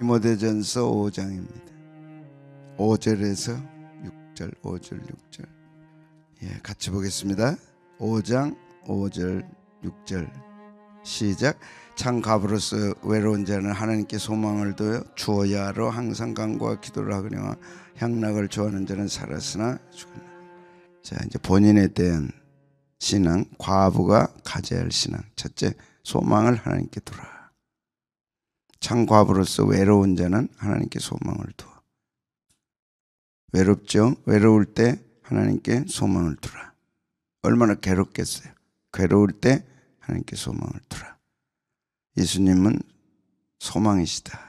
디모데전서 5장입니다. 5절에서 6절, 5절, 6절. 같이 보겠습니다. 5장 5절, 6절. 시작. 참 갑으로서 외로운 자는 하나님께 소망을 둬 주어야 하러 항상 간구와 기도를 하거니와 향락을 좋아하는 자는 살았으나 죽었나. 자, 이제 본인에 대한 신앙, 과부가 가져야 할 신앙. 첫째, 소망을 하나님께 두라. 참 과부로서 외로운 자는 하나님께 소망을 두어. 외롭죠? 외로울 때 하나님께 소망을 두라. 얼마나 괴롭겠어요. 괴로울 때 하나님께 소망을 두라. 예수님은 소망이시다.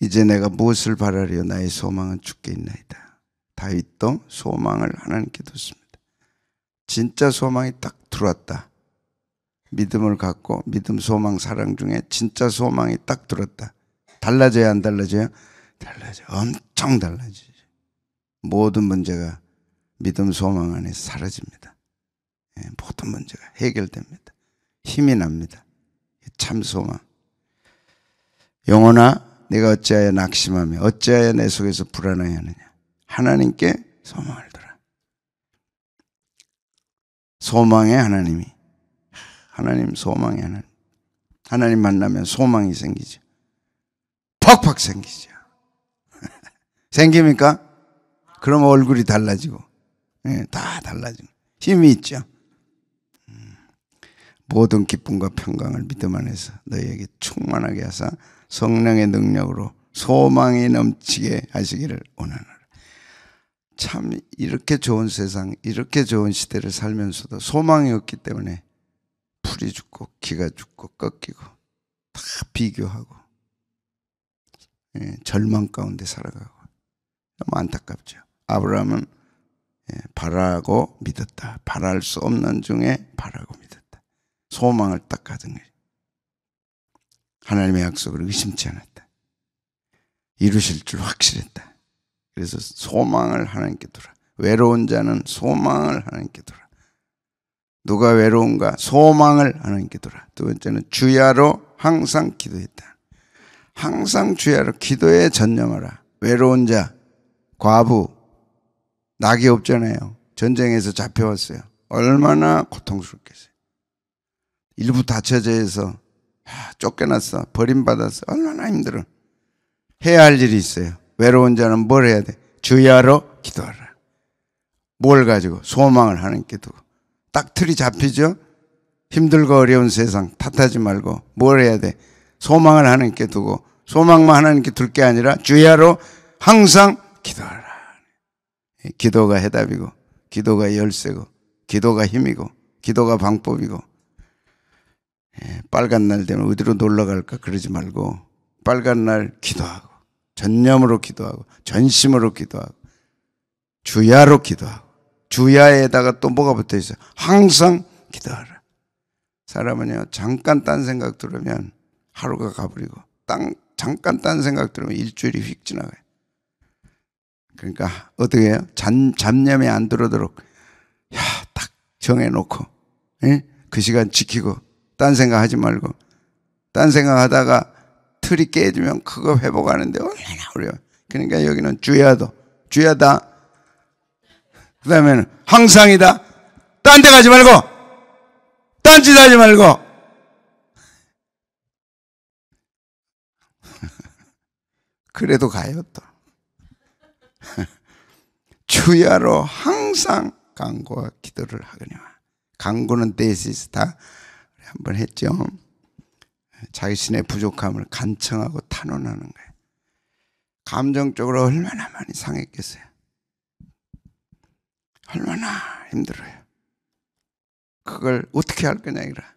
이제 내가 무엇을 바라리요? 나의 소망은 주께 있나이다. 다윗도 소망을 하나님께 뒀습니다. 진짜 소망이 딱 들어왔다. 믿음을 갖고 믿음, 소망, 사랑 중에 진짜 소망이 딱 들었다. 달라져야 안 달라져요? 달라져. 엄청 달라지죠. 모든 문제가 믿음, 소망 안에 사라집니다. 모든 문제가 해결됩니다. 힘이 납니다. 참 소망. 영혼아, 내가 어찌하여 낙심하며 어찌하여 내 속에서 불안하여 하느냐. 하나님께 소망을 두라. 소망의 하나님이, 하나님 소망의 하나님. 하나님 만나면 소망이 생기죠. 팍팍 생기죠. 생깁니까? 그럼 얼굴이 달라지고, 다 달라지고 힘이 있죠. 모든 기쁨과 평강을 믿음 안에서 너희에게 충만하게 하사 성령의 능력으로 소망이 넘치게 하시기를 원하노라. 참 이렇게 좋은 세상, 이렇게 좋은 시대를 살면서도 소망이 없기 때문에 풀이 죽고 기가 죽고 꺾이고 다 비교하고 절망 가운데 살아가고 너무 안타깝죠. 아브라함은 바라고 믿었다. 바랄 수 없는 중에 바라고 믿었다. 소망을 딱 가진 거예요. 하나님의 약속을 의심치 않았다. 이루실 줄 확실했다. 그래서 소망을 하나님께 두라. 외로운 자는 소망을 하나님께 두라. 누가 외로운가? 소망을 하나님께 두라. 두 번째는 주야로 항상 기도했다. 항상 주야로 기도에 전념하라. 외로운 자, 과부, 낙이 없잖아요. 전쟁에서 잡혀왔어요. 얼마나 고통스럽겠어요. 일부 다처제에서 쫓겨났어. 버림받았어. 얼마나 힘들어. 해야 할 일이 있어요. 외로운 자는 뭘 해야 돼? 주야로 기도하라. 뭘 가지고? 소망을 하나님께 두고. 딱 틀이 잡히죠? 힘들고 어려운 세상 탓하지 말고 뭘 해야 돼? 소망을 하나님께 두고, 소망만 하나님께 둘 게 아니라 주야로 항상 기도하라. 기도가 해답이고, 기도가 열쇠고, 기도가 힘이고, 기도가 방법이고. 빨간 날 되면 어디로 놀러 갈까 그러지 말고 빨간 날 기도하고, 전념으로 기도하고, 전심으로 기도하고, 주야로 기도하고. 주야에다가 또 뭐가 붙어 있어요? 항상 기도하라. 사람은요, 잠깐 딴 생각 들으면 하루가 가버리고, 잠깐 딴 생각 들으면 일주일이 휙 지나가요. 그러니까 어떻게 해요? 잡념이 안 들어도록 딱 정해놓고, 그 시간 지키고, 딴 생각 하지 말고. 딴 생각 하다가 틀이 깨지면 그거 회복하는데 얼마나 어려워요. 그러니까 여기는 주야다. 그 다음에는 항상이다. 딴 데 가지 말고, 딴짓 하지 말고. 그래도 가요 또. 주야로 항상 간구와 기도를 하거니와. 간구는 데시스타 한번 했죠. 자신의 부족함을 간청하고 탄원하는 거예요. 감정적으로 얼마나 많이 상했겠어요. 얼마나 힘들어요. 그걸 어떻게 할 거냐 이라.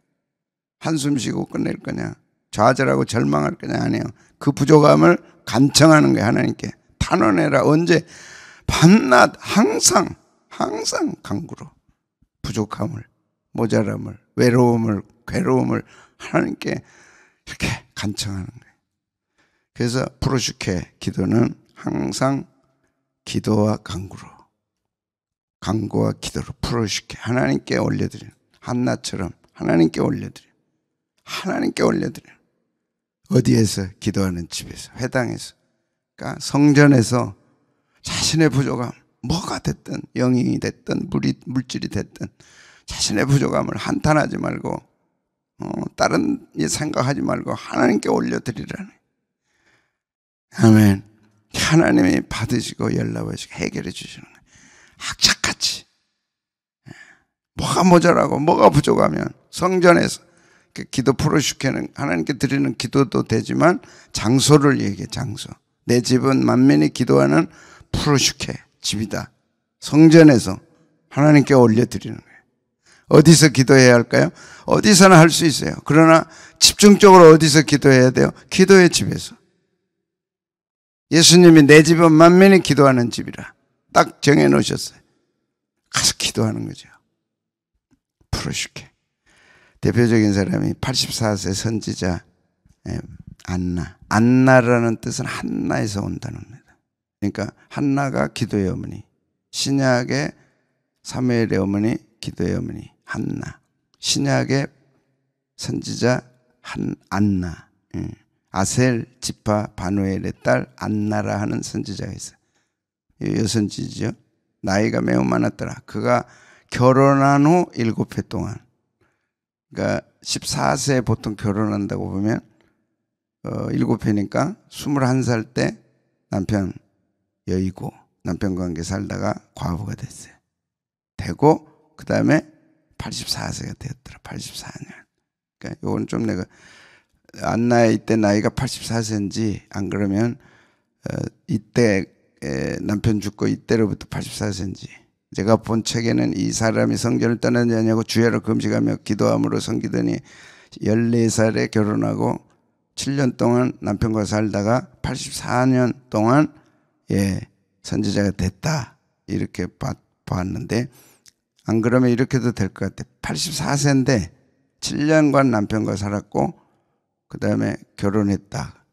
한숨 쉬고 끝낼 거냐, 좌절하고 절망할 거냐. 아니에요. 그 부족함을 간청하는 거예요. 하나님께 탄원해라. 언제? 밤낮 항상 간구로 부족함을, 모자람을, 외로움을, 괴로움을 하나님께 이렇게 간청하는 거예요. 그래서 프로슈케 기도는 항상 기도와 간구와 기도로 프로슈케 하나님께 올려드려요. 한나처럼 하나님께 올려드려요. 어디에서? 기도하는 집에서, 회당에서. 그러니까 성전에서 자신의 부족함, 뭐가 됐든, 영이 됐든, 물질이 됐든, 자신의 부족함을 한탄하지 말고, 다른 일 생각하지 말고 하나님께 올려드리라는. 아멘. 하나님이 받으시고 연락하시고 해결해 주시는 거예요. 악착같이. 뭐가 모자라고 뭐가 부족하면 성전에서 기도 프로슈케는 하나님께 드리는 기도도 되지만 장소를 얘기해. 장소. 내 집은 만민이 기도하는 프로슈케 집이다. 성전에서 하나님께 올려드리는 거예요. 어디서 기도해야 할까요? 어디서나 할 수 있어요. 그러나 집중적으로 어디서 기도해야 돼요? 기도의 집에서. 예수님이 내 집은 만민이 기도하는 집이라 딱 정해놓으셨어요. 가서 기도하는 거죠. 프로슈케. 대표적인 사람이 84세 선지자 안나. 안나라는 뜻은 한나에서 온다는 겁니다. 그러니까 한나가 기도의 어머니, 신약의 사무엘의 어머니, 기도의 어머니 한나, 신약의 선지자 안나, 아셀 지파 바누엘의 딸 안나라 하는 선지자가 있어요. 여선지죠. 나이가 매우 많았더라. 그가 결혼한 후 7회 동안, 그러니까 14세 보통 결혼한다고 보면 7회니까 21살 때 남편 여의고 남편 관계 살다가 과부가 됐어요. 되고 그 다음에 84세가 되었더라. 84년. 그러니까 요건 좀 내가 안나의 이때 나이가 84세인지 안 그러면 이때 남편 죽고 이때로부터 84세인지. 제가 본 책에는 이 사람이 성전을 떠나지 않냐고 주야로 금식하며 기도함으로 섬기더니 14살에 결혼하고 7년 동안 남편과 살다가 84년 동안 선지자가 됐다. 이렇게 봤는데 안 그러면 이렇게도 될 것 같아. 84세인데 7년간 남편과 살았고 그 다음에 결혼했다.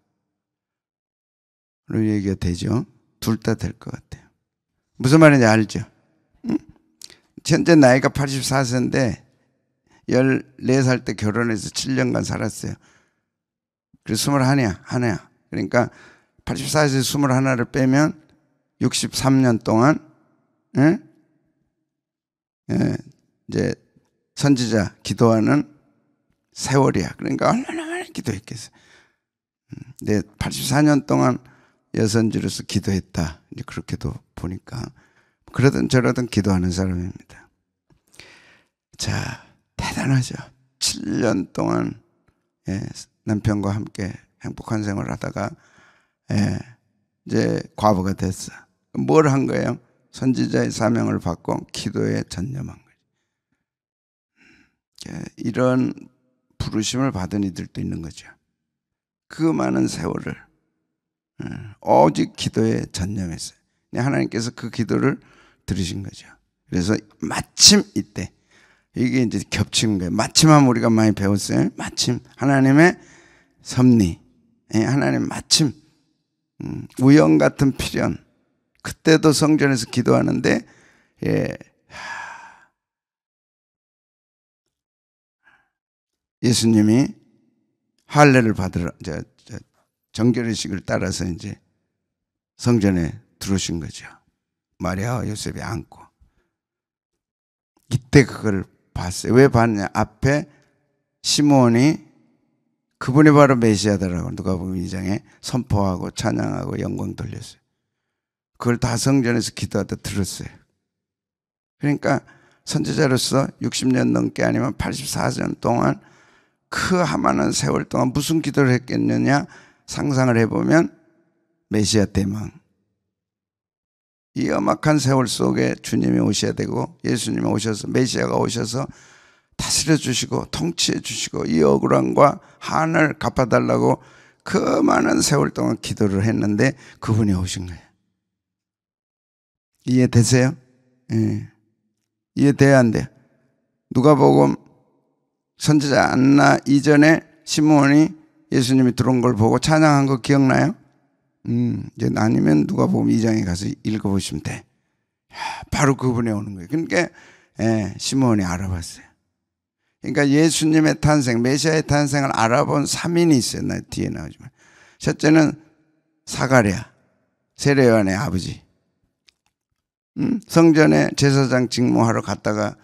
그런 얘기가 되죠. 둘 다 될 것 같아요. 무슨 말인지 알죠? 응? 현재 나이가 84세인데 14살 때 결혼해서 7년간 살았어요. 그래서 21이야. 그러니까 84세 21를 빼면 63년 동안 이제 선지자 기도하는 세월이야. 그러니까 얼마나 많이 기도했겠어요. 근데 84년 동안 여선지로서 기도했다. 이제 그렇게도 보니까 그러든 저러든 기도하는 사람입니다. 자, 대단하죠. 7년 동안 남편과 함께 행복한 생활을 하다가 이제 과부가 됐어. 뭘 한 거예요? 선지자의 사명을 받고 기도에 전념한 거죠. 이런 부르심을 받은 이들도 있는 거죠. 그 많은 세월을 오직 기도에 전념했어요. 하나님께서 그 기도를 들으신 거죠. 그래서 마침 이때 이게 이제 겹치는 거예요. 마침하면 우리가 많이 배웠어요. 마침 하나님의 섭리, 하나님 마침 우연 같은 필연. 그때도 성전에서 기도하는데 예수님이 할례를 받으러 정결의식을 따라서 이제 성전에 들어오신 거죠. 마리아와 요셉이 안고. 이때 그걸 봤어요. 왜 봤냐? 앞에 시므온이 그분이 바로 메시아다라고 누가복음 2장에 선포하고 찬양하고 영광 돌렸어요. 그걸 다 성전에서 기도하다 들었어요. 그러니까 선지자로서 60년 넘게 아니면 84년 동안 그 하찮은 세월 동안 무슨 기도를 했겠느냐 상상을 해보면 메시아 대망. 이 엄악한 세월 속에 주님이 오셔야 되고 예수님이 오셔서 메시아가 오셔서 다스려 주시고 통치해 주시고 이 억울함과 한을 갚아달라고 그 많은 세월 동안 기도를 했는데 그분이 오신 거예요. 이해되세요? 이해돼야 안 돼요? 누가복음 선지자 안나 이전에 시므온이 예수님이 들어온 걸 보고 찬양한 거 기억나요? 이제 아니면 누가복음 2장에 가서 읽어보시면 돼. 바로 그분이 오는 거예요. 그러니까 시므온이 알아봤어요. 그러니까 예수님의 탄생, 메시아의 탄생을 알아본 3인이 있어요. 나 뒤에 나오지만. 첫째는 사가랴, 세례요한의 아버지. 성전에 제사장 직무하러 갔다가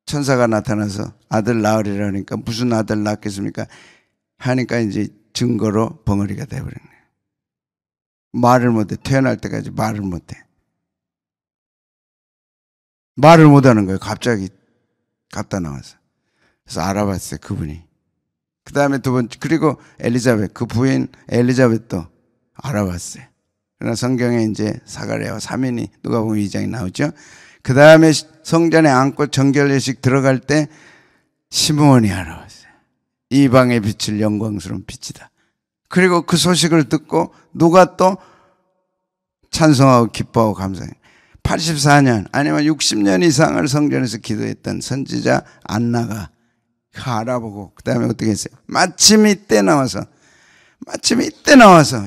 천사가 나타나서 아들 낳으리라 하니까 무슨 아들 낳겠습니까? 하니까 이제 증거로 벙어리가 돼버린 거예요. 말을 못해. 태어날 때까지 말을 못해. 말을 못하는 거예요. 갑자기 갖다 나와서. 그래서 알아봤어요. 그분이. 그 다음에 두 번째, 그리고 엘리자벳, 그 부인 엘리자벳도 알아봤어요. 그러나 성경에 이제 사가랴와 3인이 누가복음 2장에 나오죠. 그 다음에 성전에 안고 정결 예식 들어갈 때 시므온이 알아봤어요. 이방에 비칠 영광스러운 빛이다. 그리고 그 소식을 듣고 누가 또 찬송하고 기뻐하고 감사해요. 84년 아니면 60년 이상을 성전에서 기도했던 선지자 안나가 알아보고 그 다음에 어떻게 했어요? 마침 이때 나와서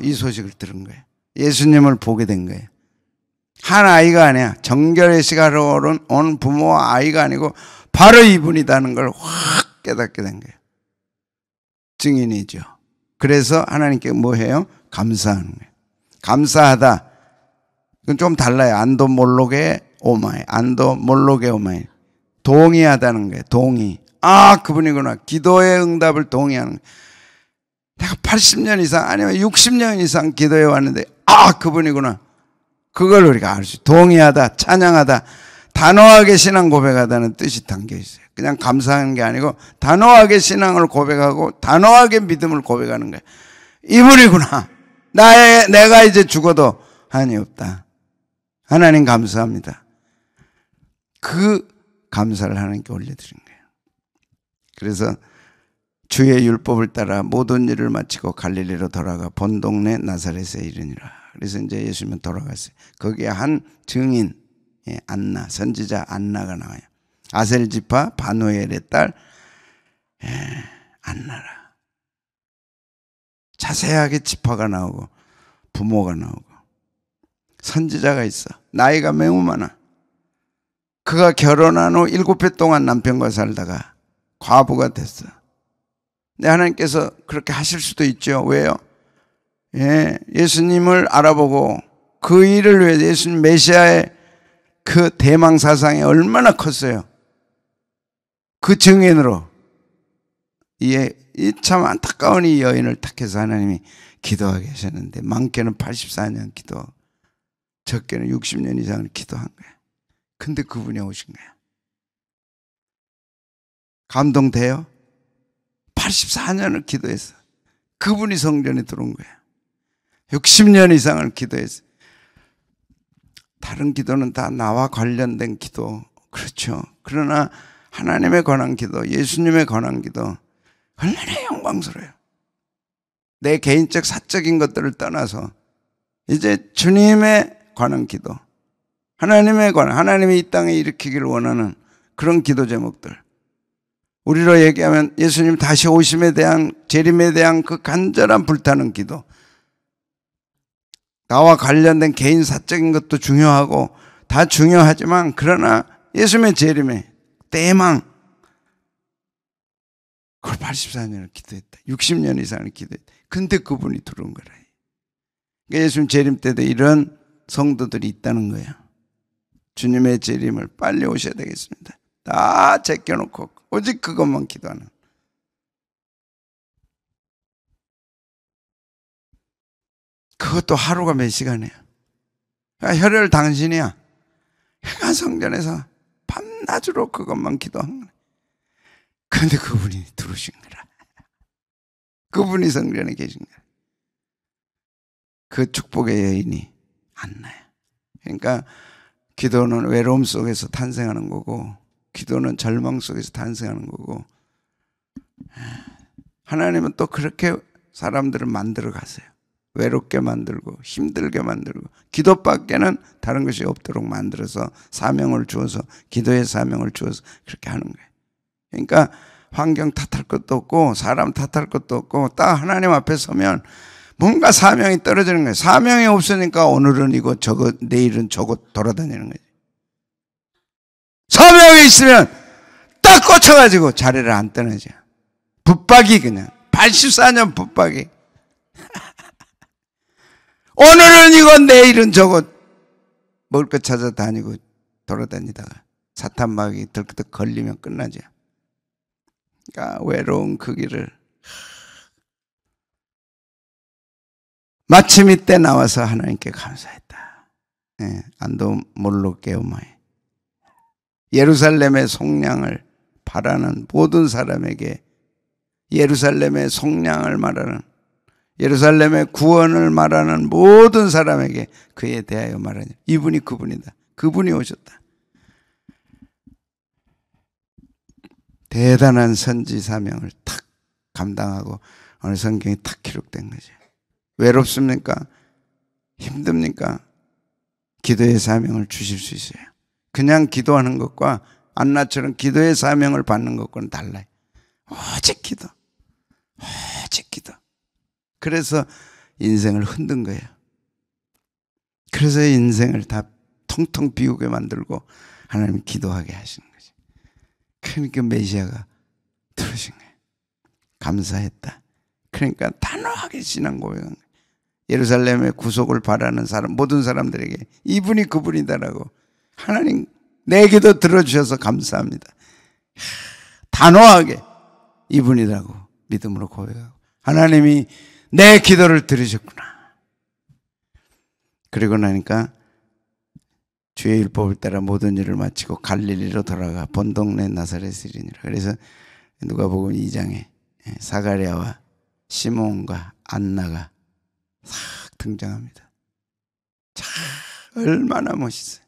이 소식을 들은 거예요. 예수님을 보게 된 거예요. 한 아이가 아니야. 정결예식하러 온 부모와 아이가 아니고 바로 이분이다는 걸 확 깨닫게 된 거예요. 증인이죠. 그래서 하나님께 뭐 해요? 감사하는 거예요. 감사하다. 이건 좀 달라요. 안도 몰록의 오마이. 동의하다는 거예요. 동의. 아, 그분이구나. 기도의 응답을 동의하는 거예요. 내가 80년 이상 아니면 60년 이상 기도해 왔는데 아, 그분이구나. 그걸 우리가 알 수 있어요. 동의하다, 찬양하다, 단호하게 신앙 고백하다는 뜻이 담겨 있어요. 그냥 감사하는 게 아니고 단호하게 신앙을 고백하고 단호하게 믿음을 고백하는 거예요. 이분이구나. 내가 이제 죽어도 한이 없다. 하나님 감사합니다. 그 감사를 하나님께 올려드린 거예요. 그래서 주의 율법을 따라 모든 일을 마치고 갈릴리로 돌아가 본 동네 나사렛에 이르니라. 그래서 이제 예수님은 돌아갔어요. 거기에 한 증인, 안나, 선지자 안나가 나와요. 아셀 지파 바누엘의 딸 안나라. 자세하게 지파가 나오고 부모가 나오고 선지자가 있어. 나이가 매우 많아. 그가 결혼한 후 7배 동안 남편과 살다가 과부가 됐어. 근데 하나님께서 그렇게 하실 수도 있죠. 왜요? 예수님을 알아보고 그 일을 위해 예수님 메시아의 그 대망 사상이 얼마나 컸어요. 그 증인으로 이 참 안타까운 이 여인을 택해서 하나님이 기도하게 하셨는데 많게는 84년 기도, 적게는 60년 이상을 기도한 거예요. 근데 그분이 오신 거예요. 감동돼요? 84년을 기도했어. 그분이 성전에 들어온 거예요. 60년 이상을 기도했어요. 다른 기도는 다 나와 관련된 기도, 그렇죠. 그러나 하나님에 관한 기도, 예수님에 관한 기도 얼마나 영광스러워요. 내 개인적 사적인 것들을 떠나서 이제 주님에 관한 기도, 하나님에 관한, 하나님이 이 땅에 일으키기를 원하는 그런 기도 제목들, 우리로 얘기하면 예수님 다시 오심에 대한, 재림에 대한 그 간절한 불타는 기도, 나와 관련된 개인 사적인 것도 중요하고 다 중요하지만 그러나 예수님의 재림에 대망, 그걸 84년을 기도했다. 60년 이상을 기도했다. 근데 그분이 들어온 거라. 그러니까 예수님 재림 때도 이런 성도들이 있다는 거예요. 주님의 재림을 빨리 오셔야 되겠습니다. 다 제껴놓고 오직 그것만 기도하는. 그것도 하루가 몇 시간이에요. 혈혈 당신이야. 해가 성전에서 밤낮으로 그것만 기도한 거예요. 그런데 그분이 들어오신 거라. 그분이 성전에 계신 거야. 그 축복의 여인이 안나요. 그러니까 기도는 외로움 속에서 탄생하는 거고, 기도는 절망 속에서 탄생하는 거고, 하나님은 또 그렇게 사람들을 만들어 가세요. 외롭게 만들고 힘들게 만들고 기도밖에는 다른 것이 없도록 만들어서 사명을 주어서, 기도의 사명을 주어서 그렇게 하는 거예요. 그러니까 환경 탓할 것도 없고 사람 탓할 것도 없고 딱 하나님 앞에 서면 뭔가 사명이 떨어지는 거예요. 사명이 없으니까 오늘은 이거 저거, 내일은 저거 돌아다니는 거예요. 사명이 있으면 딱 딱 꽂혀가지고 자리를 안 떠나죠. 붙박이 그냥 84년 붙박이. 오늘은 이거 내일은 저거 먹을 거 찾아다니고 돌아다니다가 사탄마귀 들끄덕 걸리면 끝나죠. 그러니까 외로운 그 길을 마침 이때 나와서 하나님께 감사했다. 예, 안도 몰로 깨우마이. 예루살렘의 속량을 바라는 모든 사람에게, 예루살렘의 속량을 말하는, 예루살렘의 구원을 말하는 모든 사람에게 그에 대하여 말하니 이분이 그분이다. 그분이 오셨다. 대단한 선지 사명을 탁 감당하고 오늘 성경이 탁 기록된 거죠. 외롭습니까? 힘듭니까? 기도의 사명을 주실 수 있어요. 그냥 기도하는 것과 안나처럼 기도의 사명을 받는 것과는 달라요. 오직 기도. 오직 기도. 그래서 인생을 흔든 거예요. 그래서 인생을 다 통통 비우게 만들고 하나님이 기도하게 하시는 거죠. 그러니까 메시아가 들으신 거예요. 감사했다. 그러니까 단호하게 신앙 고백한 거예요. 예루살렘의 구속을 바라는 사람, 모든 사람들에게 이분이 그분이다라고, 하나님 내 기도 들어주셔서 감사합니다. 단호하게 이분이라고 믿음으로 고백하고, 하나님이 내 기도를 들으셨구나. 그리고 나니까 주의 율법을 따라 모든 일을 마치고 갈릴리로 돌아가 본 동네 나사렛이니라. 그래서 누가복음 2장에 사가랴와 시몬과 안나가 싹 등장합니다. 참 얼마나 멋있어요.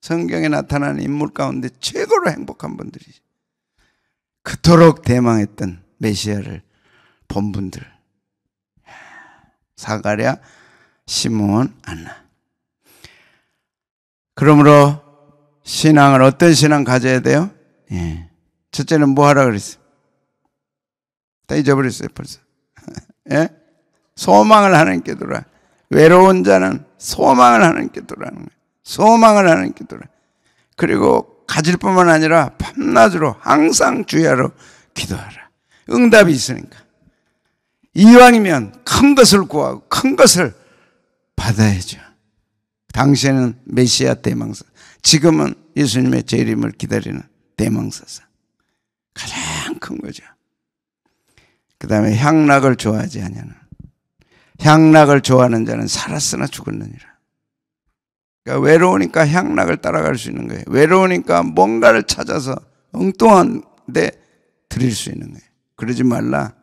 성경에 나타나는 인물 가운데 최고로 행복한 분들이죠. 그토록 대망했던 메시아를 본 분들, 사가랴, 시몬, 안나. 그러므로 신앙을, 어떤 신앙 가져야 돼요? 예. 첫째는 뭐 하라 그랬어요? 다 잊어버렸어요 벌써. 예? 소망을 하나님께 두라. 외로운 자는 소망을 하나님께 두라는 거예요. 소망을 하나님께 두라. 그리고 가질 뿐만 아니라 밤낮으로 항상 주야로 기도하라. 응답이 있으니까. 이왕이면 큰 것을 구하고 큰 것을 받아야죠. 당시에는 메시아 대망사, 지금은 예수님의 재림을 기다리는 대망사사. 가장 큰 거죠. 그 다음에 향락을 좋아하지 아니하는, 향락을 좋아하는 자는 살았으나 죽었느니라. 그러니까 외로우니까 향락을 따라갈 수 있는 거예요. 외로우니까 뭔가를 찾아서 엉뚱한데 드릴 수 있는 거예요. 그러지 말라.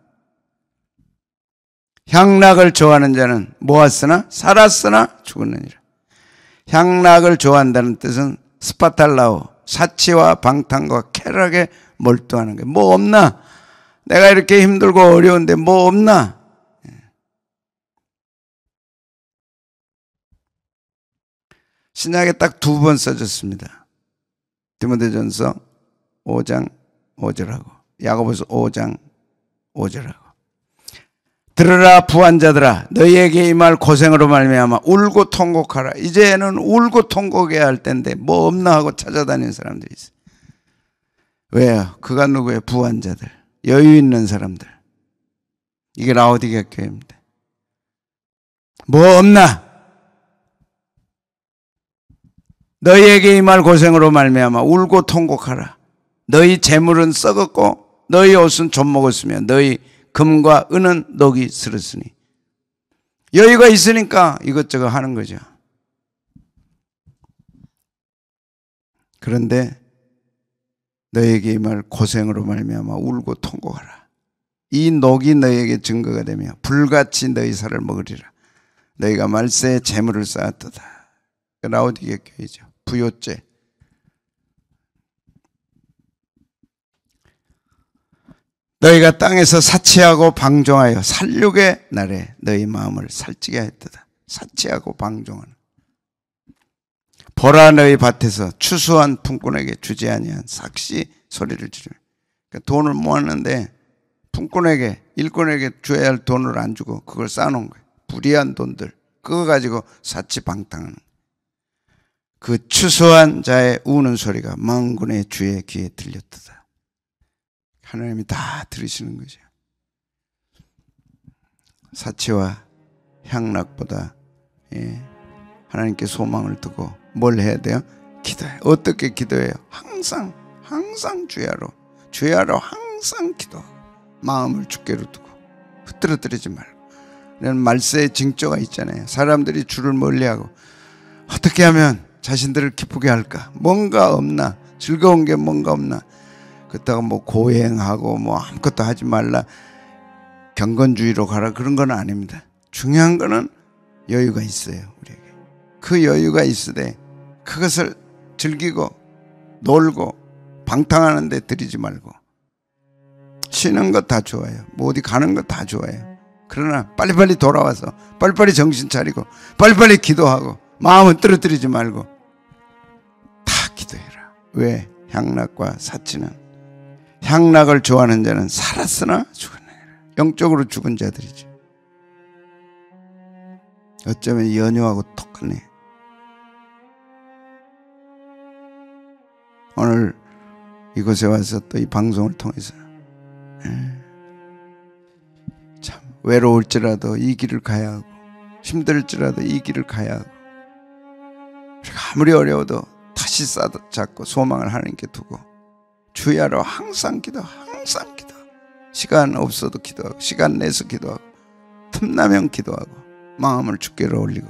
향락을 좋아하는 자는 모았으나 살았으나 죽었느니라. 향락을 좋아한다는 뜻은 스파탈라오, 사치와 방탕과 쾌락에 몰두하는 거예요. 뭐 없나? 내가 이렇게 힘들고 어려운데 뭐 없나? 신약에 딱 2번 써졌습니다. 디모데전서 5장 5절하고 야고보서 5장 5절하고. 들으라 부한자들아, 너희에게 임할 고생으로 말미암아 울고 통곡하라. 이제는 울고 통곡해야 할 때인데 뭐 없나 하고 찾아다니는 사람들이 있어요. 왜요? 그가 누구예요? 부한자들, 여유 있는 사람들. 이게 라오디게아 교회입니다. 뭐 없나? 너희에게 임할 고생으로 말미암아 울고 통곡하라. 너희 재물은 썩었고 너희 옷은 좀 먹었으며 너희 금과 은은 녹이 슬었으니. 여유가 있으니까 이것저것 하는 거죠. 그런데 너희에게 임할 고생으로 말미암아 울고 통곡하라. 이 녹이 너희에게 증거가 되며 불같이 너희 살을 먹으리라. 너희가 말세에 재물을 쌓았도다. 라오디게아 교회죠. 부요죄. 너희가 땅에서 사치하고 방종하여 살육의 날에 너희 마음을 살찌게 했도다. 사치하고 방종하는. 보라 너희 밭에서 추수한 품꾼에게 주지 아니한 삭시 소리를 지르며. 그러니까 돈을 모았는데 품꾼에게, 일꾼에게 줘야 할 돈을 안 주고 그걸 쌓아놓은 거예요. 불의한 돈들. 그거 가지고 사치방탕하는. 그 추수한 자의 우는 소리가 만군의 주의 귀에 들렸도다. 하나님이 다 들으시는 거죠. 사치와 향락보다 하나님께 소망을 두고 뭘 해야 돼요? 기도해. 어떻게 기도해요? 항상 주야로 항상 기도하고 마음을 주께로 두고 흐트러뜨리지 말고. 이런 말세의 징조가 있잖아요. 사람들이 주를 멀리하고 어떻게 하면 자신들을 기쁘게 할까? 뭔가 없나? 즐거운 게 뭔가 없나? 그렇다고 뭐 고행하고 뭐 아무것도 하지 말라, 경건주의로 가라, 그런 건 아닙니다. 중요한 거는 여유가 있어요. 우리에게 그 여유가 있으되 그것을 즐기고 놀고 방탕하는 데 들이지 말고. 쉬는 것 다 좋아요. 뭐 어디 가는 것 다 좋아요. 그러나 빨리빨리 돌아와서 빨리빨리 정신 차리고 빨리빨리 기도하고 마음은 떨어뜨리지 말고 다 기도해라. 왜? 향락과 사치는, 향락을 좋아하는 자는 살았으나 죽었느니라. 영적으로 죽은 자들이죠. 어쩌면 연유하고 똑같네. 오늘 이곳에 와서 또 이 방송을 통해서 참 외로울지라도 이 길을 가야 하고 힘들지라도 이 길을 가야 하고, 우리가 아무리 어려워도 다시 잡고 소망을 하나님께 두고 주야로 항상 기도, 항상 기도. 시간 없어도 기도하고 시간 내서 기도하고 틈나면 기도하고 마음을 주께로 올리고.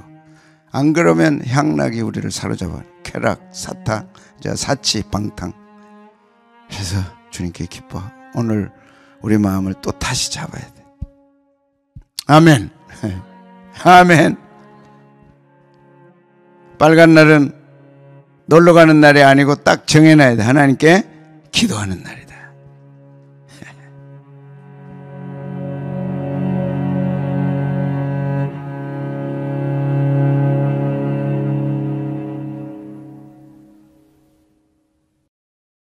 안 그러면 향락이 우리를 사로잡아. 쾌락, 사탕, 사치, 방탕. 그래서 주님께 기뻐하고 오늘 우리 마음을 또 다시 잡아야 돼. 아멘. 아멘. 빨간 날은 놀러 가는 날이 아니고 딱 정해놔야 돼. 하나님께 기도하는 날이야.